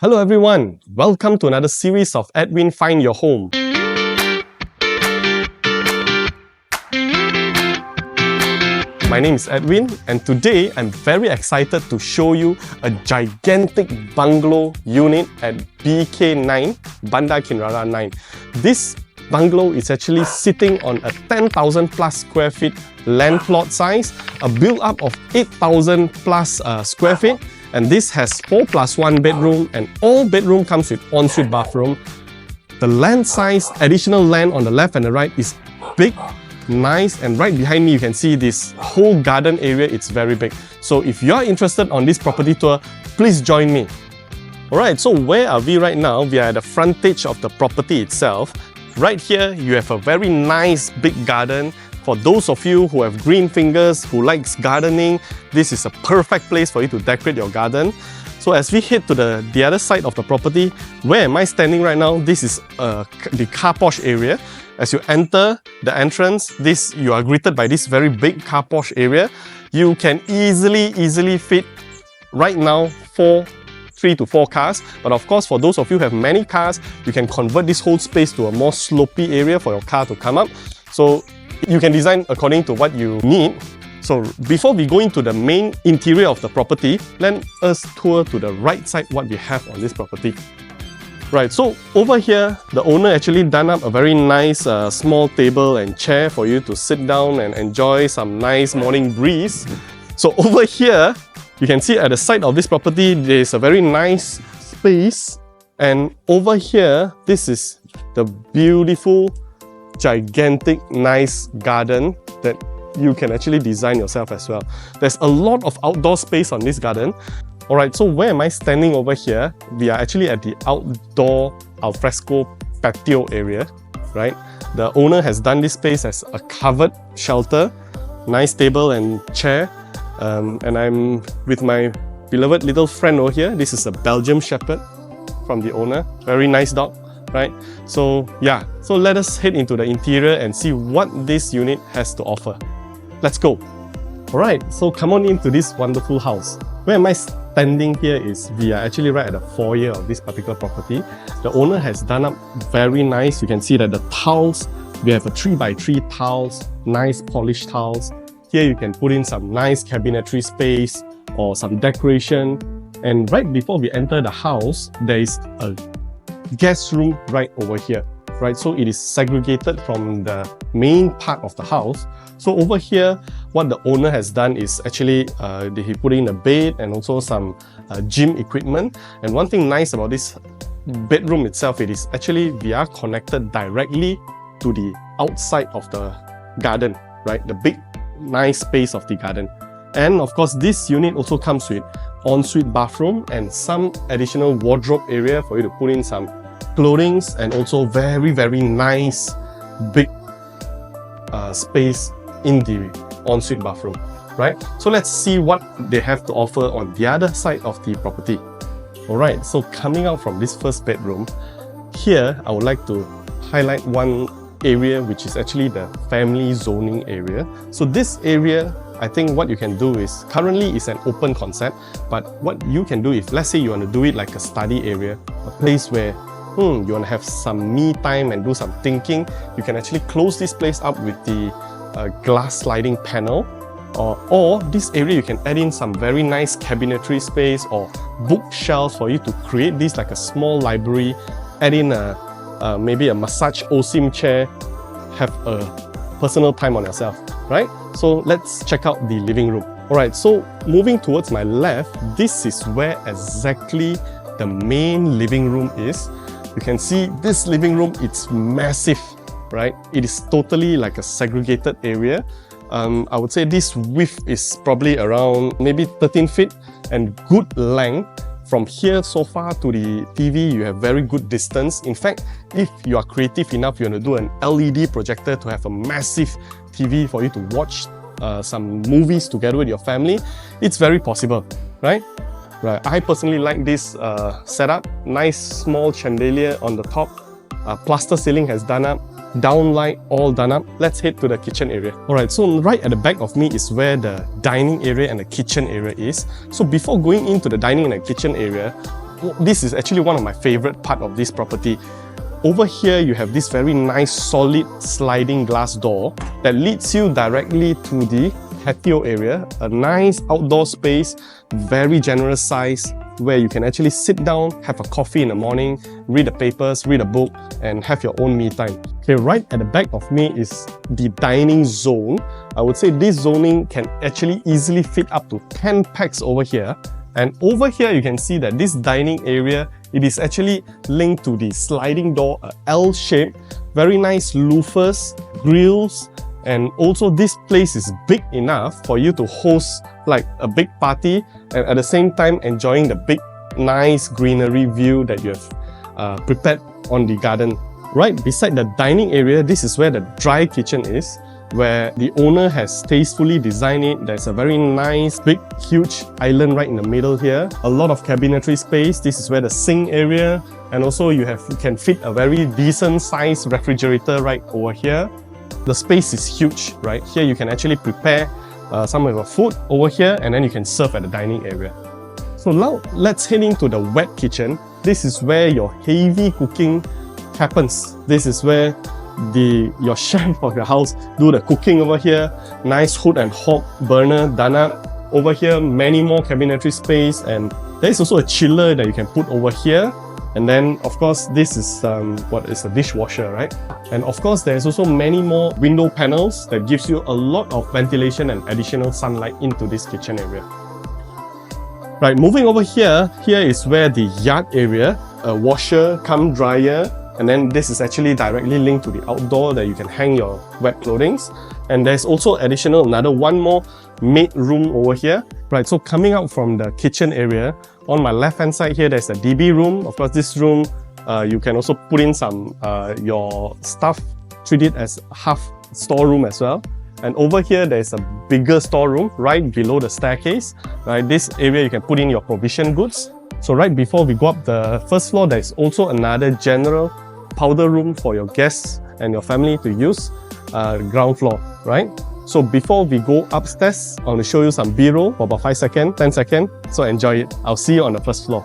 Hello everyone, welcome to another series of Edwin Find Your Home. My name is Edwin and today I'm very excited to show you a gigantic bungalow unit at BK9, Bandar Kinrara 9. This bungalow is actually sitting on a 10,000 plus square feet land plot size, a build-up of 8,000 plus square feet, and this has 4+1 bedroom and all bedroom comes with ensuite bathroom. The land size, additional land on the left and the right is big, nice, and right behind me you can see this whole garden area. It's very big. So if you are interested on this property tour, please join me. Alright, so where are we right now? We are at the frontage of the property itself. Right here you have a very nice big garden. For those of you who have green fingers, who likes gardening, this is a perfect place for you to decorate your garden. So as we head to the other side of the property, where am I standing right now? This is the car wash area. As you enter the entrance, you are greeted by this very big car wash area. You can easily fit right now 3 to 4 cars. But of course, for those of you who have many cars, you can convert this whole space to a more slopey area for your car to come up. So you can design according to what you need. So before we go into the main interior of the property, let us tour to the right side what we have on this property. Right, so over here, the owner actually done up a very nice small table and chair for you to sit down and enjoy some nice morning breeze. So over here, you can see at the side of this property, there is a very nice space. And over here, this is the beautiful, gigantic, nice garden that you can actually design yourself as well. There's a lot of outdoor space on this garden. Alright, so where am I standing over here? We are actually at the outdoor alfresco patio area, right? The owner has done this space as a covered shelter, nice table and chair. And I'm with my beloved little friend over here. This is a Belgian Shepherd from the owner. Very nice dog, right? So yeah, so let us head into the interior and see what this unit has to offer. Let's go. Alright, so come on into this wonderful house. Where am I standing here is we are actually right at the foyer of this particular property. The owner has done up very nice. You can see that the tiles, we have a 3x3 tiles, nice polished tiles. Here you can put in some nice cabinetry space or some decoration. And right before we enter the house, there is a guest room right over here, right? So it is segregated from the main part of the house. So over here, what the owner has done is actually he put in a bed and also some gym equipment. And one thing nice about this bedroom itself, it is actually we are connected directly to the outside of the garden, right? The big nice space of the garden. And of course, this unit also comes with ensuite bathroom and some additional wardrobe area for you to put in some clothing, and also very nice big space in the ensuite bathroom, right? So let's see what they have to offer on the other side of the property. Alright, so coming out from this first bedroom, here I would like to highlight one area which is actually the family zoning area. So this area, I think what you can do is, currently it's an open concept, but what you can do if, let's say you want to do it like a study area, a place where you want to have some me time and do some thinking, you can actually close this place up with the glass sliding panel. Or this area you can add in some very nice cabinetry space or bookshelves for you to create this like a small library, add in maybe a massage OSIM chair, have a personal time on yourself, right? So let's check out the living room. Alright, so moving towards my left, this is where exactly the main living room is. You can see this living room, it's massive, right? It is totally like a segregated area. I would say this width is probably around maybe 13 feet and good length. From here so far to the TV, you have very good distance. In fact, if you are creative enough, you want to do an LED projector to have a massive TV for you to watch some movies together with your family, it's very possible, right? Right. I personally like this setup. Nice small chandelier on the top. Plaster ceiling has done up. Downlight all done up. Let's head to the kitchen area. Alright, so right at the back of me is where the dining area and the kitchen area is. So before going into the dining and the kitchen area, this is actually one of my favorite part of this property. Over here, you have this very nice solid sliding glass door that leads you directly to the patio area, a nice outdoor space, very generous size, where you can actually sit down, have a coffee in the morning, read the papers, read a book, and have your own me time. Okay, right at the back of me is the dining zone. I would say this zoning can actually easily fit up to 10 packs over here. And over here, you can see that this dining area, it is actually linked to the sliding door, a L shape, very nice louvers, grills, and also this place is big enough for you to host like a big party and at the same time enjoying the big, nice greenery view that you have prepared on the garden. Right beside the dining area, this is where the dry kitchen is, where the owner has tastefully designed it. There's a very nice, big, huge island right in the middle here. A lot of cabinetry space. This is where the sink area, and also you can fit a very decent sized refrigerator right over here. The space is huge, right? Here you can actually prepare some of your food over here, and then you can serve at the dining area. So now let's head into the wet kitchen. This is where your heavy cooking happens. This is where your chef of your house do the cooking over here. Nice hood and hob burner done up. Over here, many more cabinetry space, and there is also a chiller that you can put over here. And then, of course, this is what is a dishwasher, right? And of course, there's also many more window panels that gives you a lot of ventilation and additional sunlight into this kitchen area. Right, moving over here is where the yard area, a washer cum dryer, and then this is actually directly linked to the outdoor that you can hang your wet clothing. And there's also another one more maid room over here. Right, so coming out from the kitchen area, on my left hand side here, there's a DB room. Of course, this room, you can also put in some your stuff, treat it as half storeroom as well. And over here, there's a bigger storeroom right below the staircase. Right, this area you can put in your provision goods. So right before we go up the first floor, there's also another general powder room for your guests and your family to use, ground floor, right? So before we go upstairs, I want to show you some B-roll for about 5 seconds, 10 seconds. So enjoy it. I'll see you on the first floor.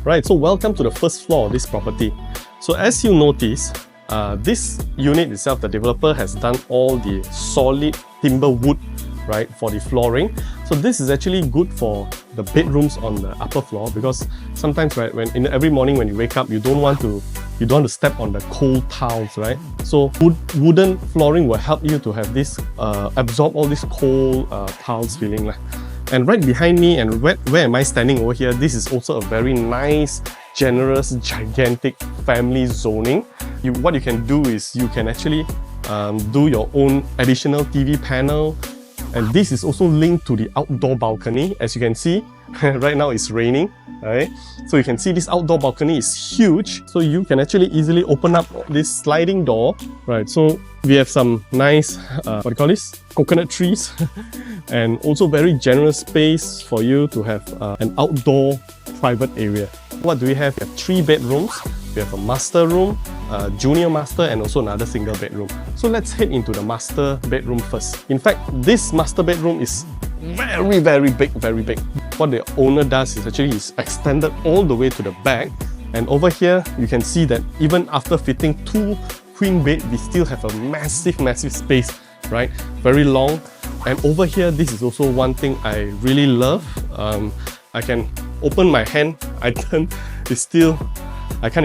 Right, so welcome to the first floor of this property. So as you notice, this unit itself, the developer has done all the solid timber wood, right, for the flooring. So this is actually good for the bedrooms on the upper floor, because sometimes, right, every morning when you wake up, you don't want to step on the cold tiles, right? So wooden flooring will help you to have this absorb all this cold tiles feeling. And right behind me, and where am I standing over here, this is also a very nice, generous, gigantic family zoning. What you can do is you can actually do your own additional TV panel, and this is also linked to the outdoor balcony. As you can see, right now it's raining, right? So you can see this outdoor balcony is huge, so you can actually easily open up this sliding door, right? So we have some nice, coconut trees, and also very generous space for you to have an outdoor private area. What do we have? We have 3 bedrooms. We have a master room, a junior master, and also another single bedroom. So let's head into the master bedroom first. In fact, this master bedroom is very, very big, very big. What the owner does is actually he's extended all the way to the back. And over here, you can see that even after fitting 2 queen bed, we still have a massive, massive space, right? Very long. And over here, this is also one thing I really love. I can open my hand, I can't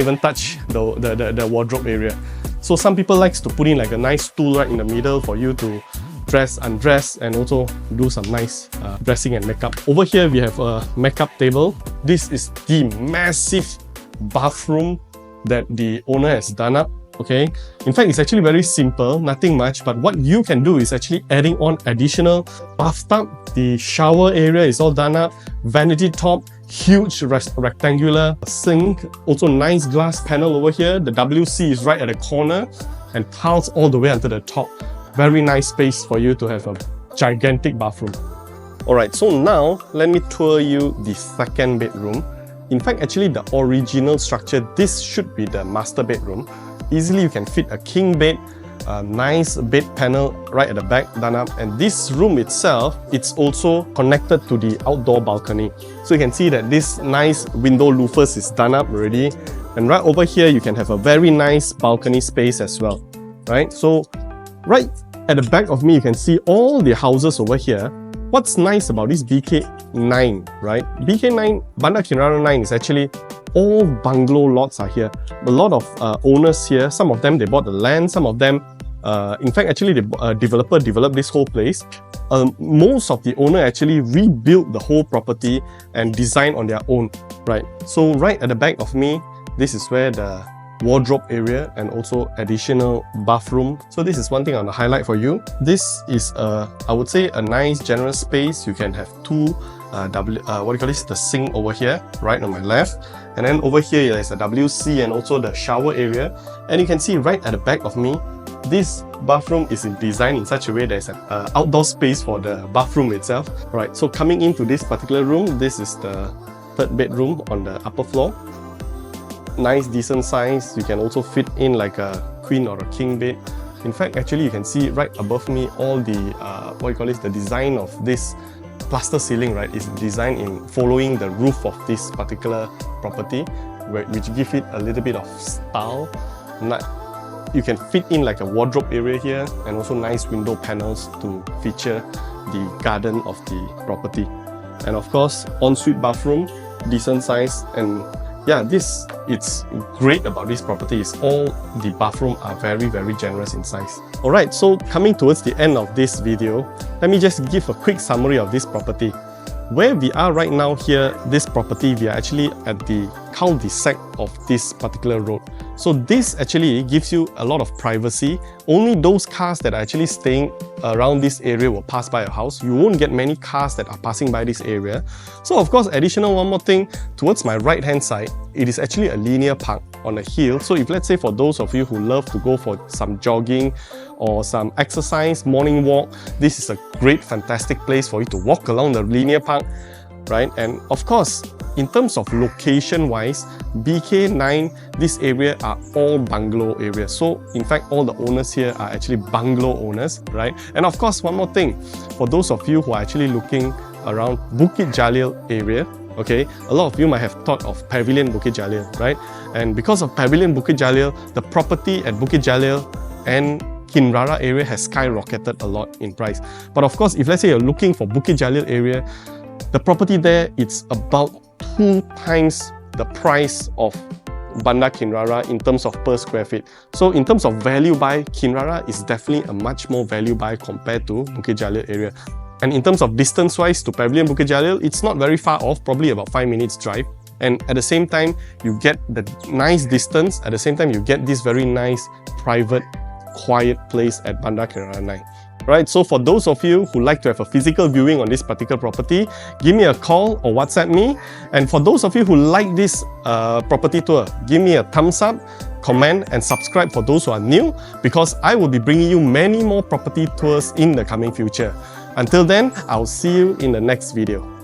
even touch the wardrobe area. So some people likes to put in like a nice stool right in the middle for you to dress, undress, and also do some nice dressing and makeup. Over here, we have a makeup table. This is the massive bathroom that the owner has done up. Okay, in fact, it's actually very simple, nothing much, but what you can do is actually adding on additional bathtub. The shower area is all done up, vanity top, huge rectangular sink, also nice glass panel over here. The WC is right at the corner and tiles all the way onto the top. Very nice space for you to have a gigantic bathroom. Alright, so now let me tour you the second bedroom. In fact, actually the original structure, this should be the master bedroom. Easily you can fit a king bed, nice bed panel right at the back done up, and this room itself, it's also connected to the outdoor balcony. So you can see that this nice window louvers is done up already, and right over here you can have a very nice balcony space as well, right? So right at the back of me you can see all the houses over here. What's nice about this BK9, right? BK9, Bandar Kinrara 9 is actually all bungalow lots are here. A lot of owners here, some of them they bought the land, some of them, in fact actually the developer developed this whole place. Most of the owner actually rebuilt the whole property and designed on their own, right? So right at the back of me, this is where the wardrobe area and also additional bathroom. So this is one thing I want to highlight for you. This is I would say a nice generous space. You can have two the sink over here, right on my left, and then over here there's a WC and also the shower area. And you can see right at the back of me, this bathroom is designed in such a way there's an outdoor space for the bathroom itself. Right, so coming into this particular room, this is the third bedroom on the upper floor. Nice decent size. You can also fit in like a queen or a king bed. In fact, actually you can see right above me all the the design of this plaster ceiling, right, is designed in following the roof of this particular property, which give it a little bit of style. You can fit in like a wardrobe area here, and also nice window panels to feature the garden of the property. And of course, ensuite bathroom, decent size. And yeah, it's great about this property is all the bathroom are very generous in size. Alright, so coming towards the end of this video, let me just give a quick summary of this property. Where we are right now here, this property, we are actually at the cul-de-sac of this particular road. So this actually gives you a lot of privacy. Only those cars that are actually staying around this area will pass by your house. You won't get many cars that are passing by this area. So of course, additional one more thing, towards my right hand side, it is actually a linear park on a hill. So if let's say for those of you who love to go for some jogging or some exercise, morning walk, this is a great fantastic place for you to walk along the linear park, right? And of course, in terms of location wise, BK9, this area are all bungalow areas. So in fact, all the owners here are actually bungalow owners, right? And of course, one more thing, for those of you who are actually looking around Bukit Jalil area, okay, a lot of you might have thought of Pavilion Bukit Jalil, right? And because of Pavilion Bukit Jalil, the property at Bukit Jalil and Kinrara area has skyrocketed a lot in price. But of course, if let's say you're looking for Bukit Jalil area, the property there, it's about 2 times the price of Bandar Kinrara in terms of per square feet. So in terms of value buy, Kinrara is definitely a much more value buy compared to Bukit Jalil area. And in terms of distance wise to Pavilion Bukit Jalil, it's not very far off, probably about 5 minutes drive. And at the same time, you get the nice distance, at the same time you get this very nice, private, quiet place at Bandar Kinrara 9. Right, so for those of you who like to have a physical viewing on this particular property, give me a call or WhatsApp me. And for those of you who like this property tour, give me a thumbs up, comment and subscribe for those who are new, because I will be bringing you many more property tours in the coming future. Until then, I'll see you in the next video.